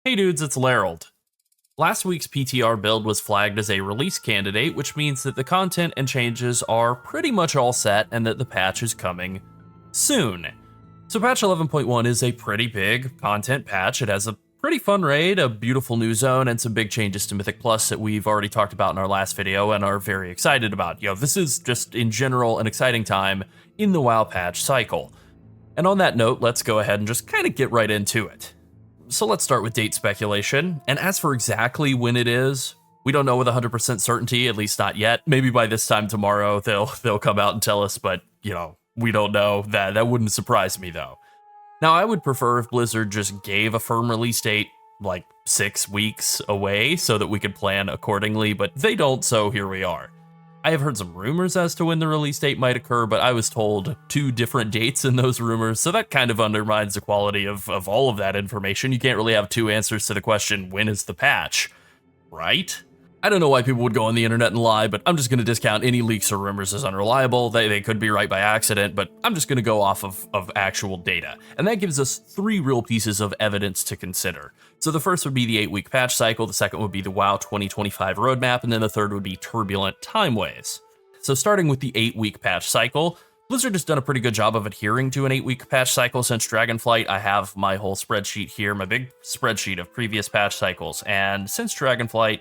Hey dudes, it's Llarold. Last week's PTR build was flagged as a release candidate, which means that the content and changes are pretty much all set and that the patch is coming soon. So patch 11.1 is a pretty big content patch. It has a pretty fun raid, a beautiful new zone, and some big changes to Mythic Plus that we've already talked about in our last video and are very excited about. This is just in general an exciting time in the WoW patch cycle. And on that note, let's go ahead and just kind of get right into it. So let's start with date speculation, and as for exactly when it is, we don't know with 100% certainty, at least not yet. Maybe by this time tomorrow they'll come out and tell us, but we don't know. That wouldn't surprise me though. Now I would prefer if Blizzard just gave a firm release date like 6 weeks away so that we could plan accordingly, but they don't, so here we are. I have heard some rumors as to when the release date might occur, but I was told 2 different dates in those rumors, so that kind of undermines the quality of all of that information. You can't really have 2 answers to the question, when is the patch, right? I don't know why people would go on the internet and lie, but I'm just going to discount any leaks or rumors as unreliable. They could be right by accident, but I'm just going to go off of actual data. And that gives us 3 real pieces of evidence to consider. So the first would be the 8-week patch cycle, the second would be the WoW 2025 roadmap, and then the third would be turbulent time waves. So starting with the 8-week patch cycle, Blizzard has done a pretty good job of adhering to an 8-week patch cycle since Dragonflight. I have my whole spreadsheet here, my big spreadsheet of previous patch cycles, and since Dragonflight,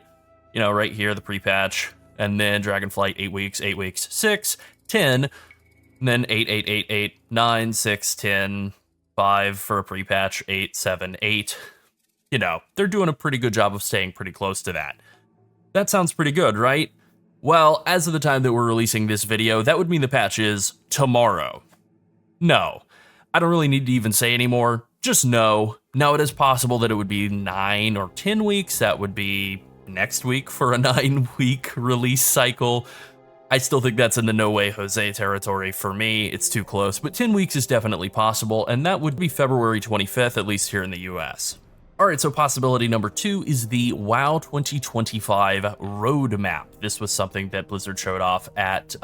right here, the pre-patch, and then Dragonflight 8 weeks, 6, 10, and then 8, 8, 8, 8, 9, 6, 10, 5 for a pre-patch, 8, 7, 8. They're doing a pretty good job of staying pretty close to that. That sounds pretty good, right? Well, as of the time that we're releasing this video, that would mean the patch is tomorrow. No, I don't really need to even say anymore, just no. Now it is possible that it would be 9 or 10 weeks, that would be next week for a 9-week release cycle. I still think that's in the no way Jose territory for me. It's too close, but 10 weeks is definitely possible, and that would be February 25th, at least here in the US. All right, so possibility number 2 is the WoW 2025 roadmap. This was something that Blizzard showed off at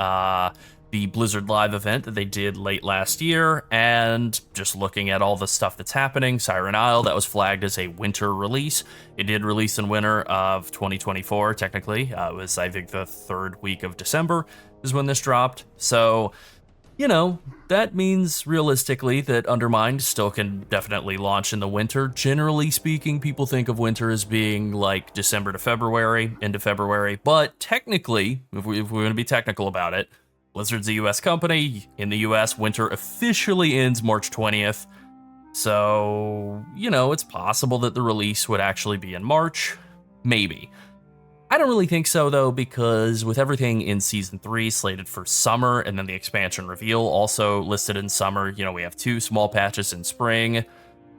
the Blizzard Live event that they did late last year, and just looking at all the stuff that's happening, Siren Isle, that was flagged as a winter release. It did release in winter of 2024, technically. It was, I think, the 3rd week of December is when this dropped. So, that means realistically that Undermined still can definitely launch in the winter. Generally speaking, people think of winter as being like December to February, into February, but technically, if we're going to be technical about it, Blizzard's a US company. In the US, winter officially ends March 20th. So, it's possible that the release would actually be in March. Maybe. I don't really think so, though, because with everything in Season 3 slated for summer, and then the expansion reveal also listed in summer, we have 2 small patches in spring.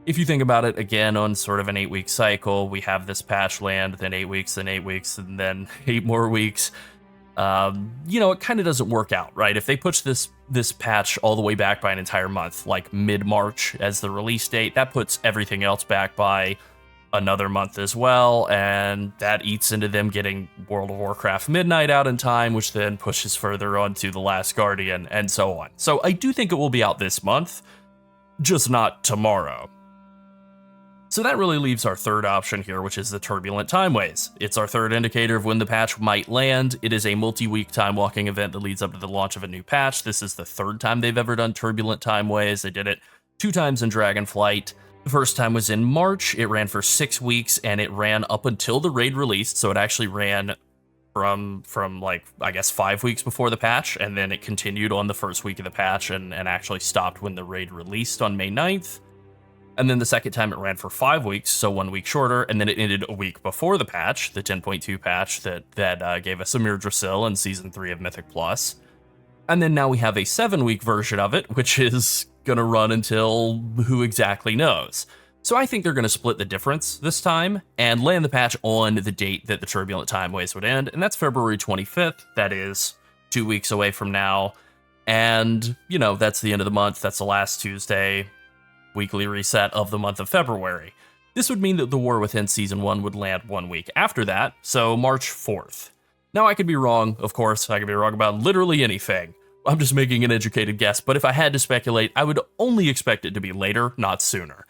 If you think about it, again, on sort of an 8-week cycle, we have this patch land, then 8 weeks, then 8 weeks, and then 8 more weeks. It kind of doesn't work out, right? If they push this patch all the way back by an entire month, like mid-March as the release date, that puts everything else back by another month as well, and that eats into them getting World of Warcraft Midnight out in time, which then pushes further on to The Last Guardian, and so on. So I do think it will be out this month, just not tomorrow. So that really leaves our third option here, which is the Turbulent Timeways. It's our third indicator of when the patch might land. It is a multi-week time-walking event that leads up to the launch of a new patch. This is the 3rd time they've ever done Turbulent Timeways. They did it 2 times in Dragonflight. The first time was in March. It ran for 6 weeks, and it ran up until the raid released, so it actually ran from like, I guess, 5 weeks before the patch, and then it continued on the first week of the patch and actually stopped when the raid released on May 9th. And then the second time it ran for 5 weeks, so 1 week shorter, and then it ended a week before the patch, the 10.2 patch that gave us Amir Drasil in Season 3 of Mythic Plus. And then now we have a 7-week version of it, which is going to run until who exactly knows. So I think they're going to split the difference this time and land the patch on the date that the Turbulent Timeways would end, and that's February 25th. That is 2 weeks away from now. And, that's the end of the month. That's the last Tuesday, weekly reset of the month of February. This would mean that the War Within Season 1 would land 1 week after that, so March 4th. Now, I could be wrong, of course. I could be wrong about literally anything. I'm just making an educated guess, but if I had to speculate, I would only expect it to be later, not sooner.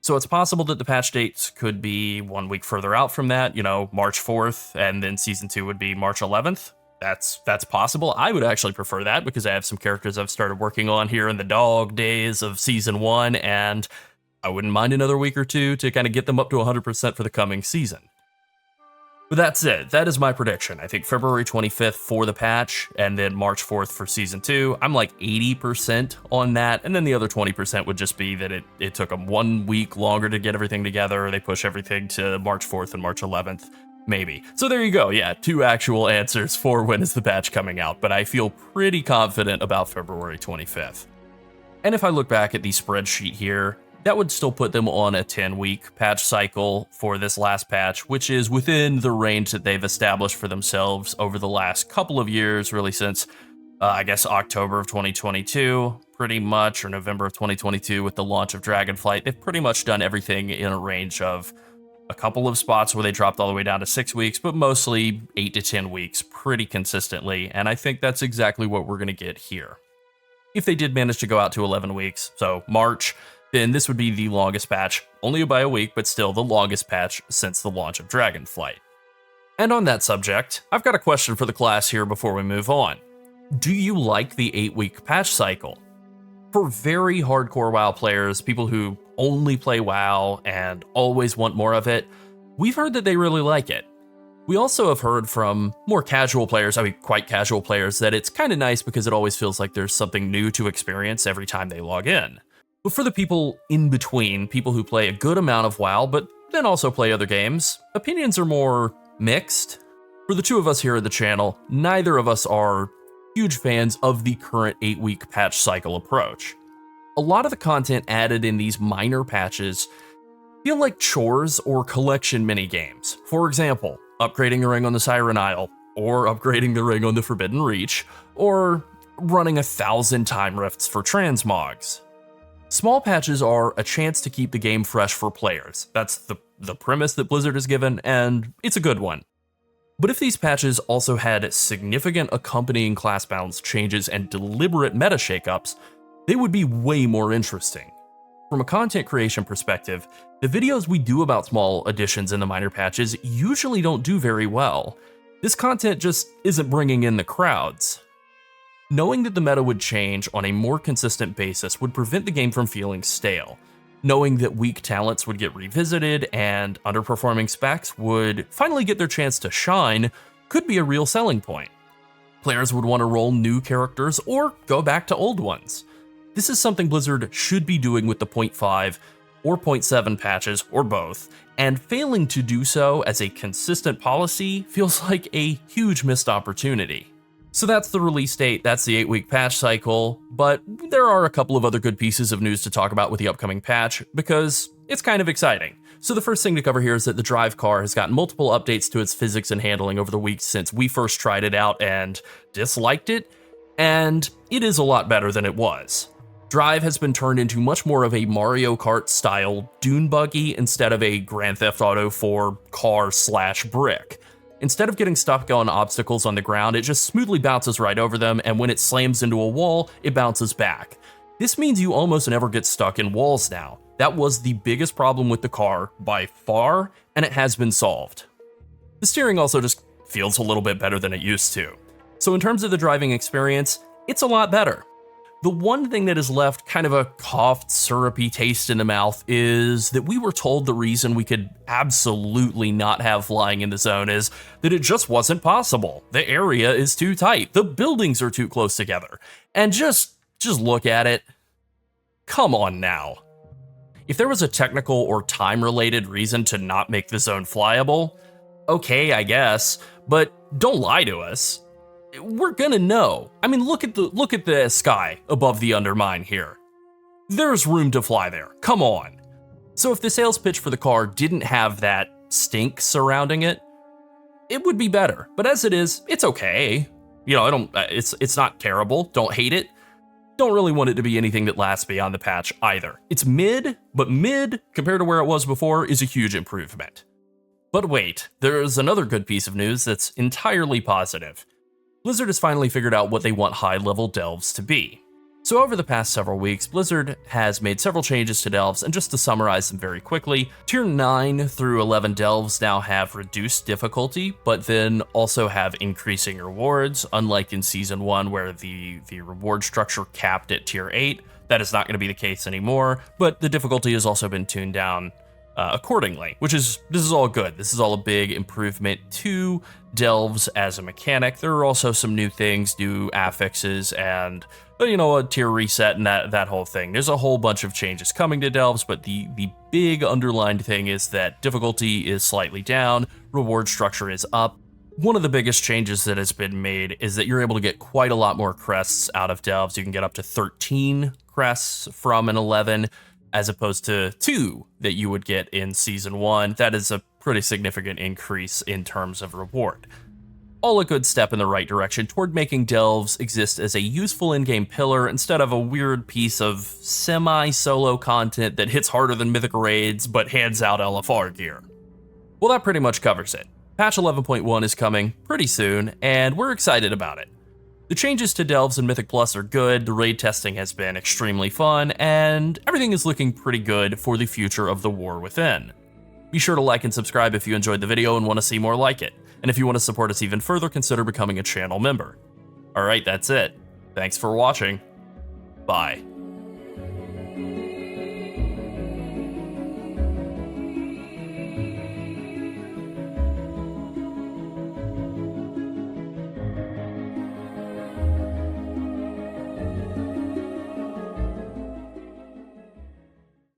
So it's possible that the patch dates could be 1 week further out from that, March 4th, and then Season 2 would be March 11th. That's possible. I would actually prefer that because I have some characters I've started working on here in the dog days of Season 1, and I wouldn't mind another week or two to kind of get them up to 100% for the coming season. But that's it. That is my prediction. I think February 25th for the patch, and then March 4th for Season 2. I'm like 80% on that, and then the other 20% would just be that it took them 1 week longer to get everything together. They push everything to March 4th and March 11th, maybe. So there you go. Yeah, 2 actual answers for when is the patch coming out, but I feel pretty confident about February 25th. And if I look back at the spreadsheet here, that would still put them on a 10-week patch cycle for this last patch, which is within the range that they've established for themselves over the last couple of years, really since, I guess, October of 2022, pretty much, or November of 2022 with the launch of Dragonflight. They've pretty much done everything in a range of a couple of spots where they dropped all the way down to 6 weeks, but mostly 8 to 10 weeks pretty consistently, and I think that's exactly what we're going to get here. If they did manage to go out to 11 weeks, so March, then this would be the longest patch, only by a week, but still the longest patch since the launch of Dragonflight. And on that subject, I've got a question for the class here before we move on. Do you like the 8-week patch cycle? For very hardcore WoW players, people who only play WoW and always want more of it, we've heard that they really like it. We also have heard from more casual players, quite casual players, that it's kind of nice because it always feels like there's something new to experience every time they log in. But for the people in between, people who play a good amount of WoW, but then also play other games, opinions are more mixed. For the two of us here at the channel, neither of us are huge fans of the current 8-week patch cycle approach. A lot of the content added in these minor patches feel like chores or collection minigames. For example, upgrading the ring on the Siren Isle, or upgrading the ring on the Forbidden Reach, or running 1,000 time rifts for transmogs. Small patches are a chance to keep the game fresh for players. That's the premise that Blizzard has given, and it's a good one. But if these patches also had significant accompanying class balance changes and deliberate meta shakeups, they would be way more interesting. From a content creation perspective, the videos we do about small additions in the minor patches usually don't do very well. This content just isn't bringing in the crowds. Knowing that the meta would change on a more consistent basis would prevent the game from feeling stale. Knowing that weak talents would get revisited and underperforming specs would finally get their chance to shine could be a real selling point. Players would want to roll new characters or go back to old ones. This is something Blizzard should be doing with the 0.5 or 0.7 patches, or both, and failing to do so as a consistent policy feels like a huge missed opportunity. So that's the release date, that's the 8-week patch cycle, but there are a couple of other good pieces of news to talk about with the upcoming patch, because it's kind of exciting. So the first thing to cover here is that the Drive car has gotten multiple updates to its physics and handling over the weeks since we first tried it out and disliked it, and it is a lot better than it was. Drive has been turned into much more of a Mario Kart style dune buggy instead of a Grand Theft Auto 4 car/brick. Instead of getting stuck on obstacles on the ground, it just smoothly bounces right over them, and when it slams into a wall, it bounces back. This means you almost never get stuck in walls now. That was the biggest problem with the car by far, and it has been solved. The steering also just feels a little bit better than it used to. So in terms of the driving experience, it's a lot better. The one thing that has left kind of a coughed, syrupy taste in the mouth is that we were told the reason we could absolutely not have flying in the zone is that it just wasn't possible. The area is too tight, the buildings are too close together, and just look at it. Come on now. If there was a technical or time-related reason to not make the zone flyable, okay, I guess, but don't lie to us. We're gonna know. I mean, look at the sky above the Undermine here. There's room to fly there. Come on. So if the sales pitch for the car didn't have that stink surrounding it, it would be better. But as it is, it's okay. It's not terrible. Don't hate it. Don't really want it to be anything that lasts beyond the patch either. It's mid, but mid compared to where it was before is a huge improvement. But wait, there's another good piece of news that's entirely positive. Blizzard has finally figured out what they want high-level delves to be. So over the past several weeks, Blizzard has made several changes to delves, and just to summarize them very quickly, tier 9 through 11 delves now have reduced difficulty, but then also have increasing rewards, unlike in Season 1 where the reward structure capped at tier 8. That is not going to be the case anymore, but the difficulty has also been tuned down accordingly, this is all good. This is all a big improvement to delves as a mechanic. There are also some new things, new affixes, and a tier reset and that whole thing. There's a whole bunch of changes coming to delves, but the big underlined thing is that difficulty is slightly down, reward structure is up. One of the biggest changes that has been made is that you're able to get quite a lot more crests out of delves. You can get up to 13 crests from an 11, as opposed to 2 that you would get in Season 1. That is a pretty significant increase in terms of reward. All a good step in the right direction toward making delves exist as a useful in-game pillar instead of a weird piece of semi-solo content that hits harder than Mythic Raids but hands out LFR gear. Well, that pretty much covers it. Patch 11.1 is coming pretty soon, and we're excited about it. The changes to delves and Mythic Plus are good, the raid testing has been extremely fun, and everything is looking pretty good for the future of the War Within. Be sure to like and subscribe if you enjoyed the video and want to see more like it. And if you want to support us even further, consider becoming a channel member. Alright, that's it. Thanks for watching. Bye.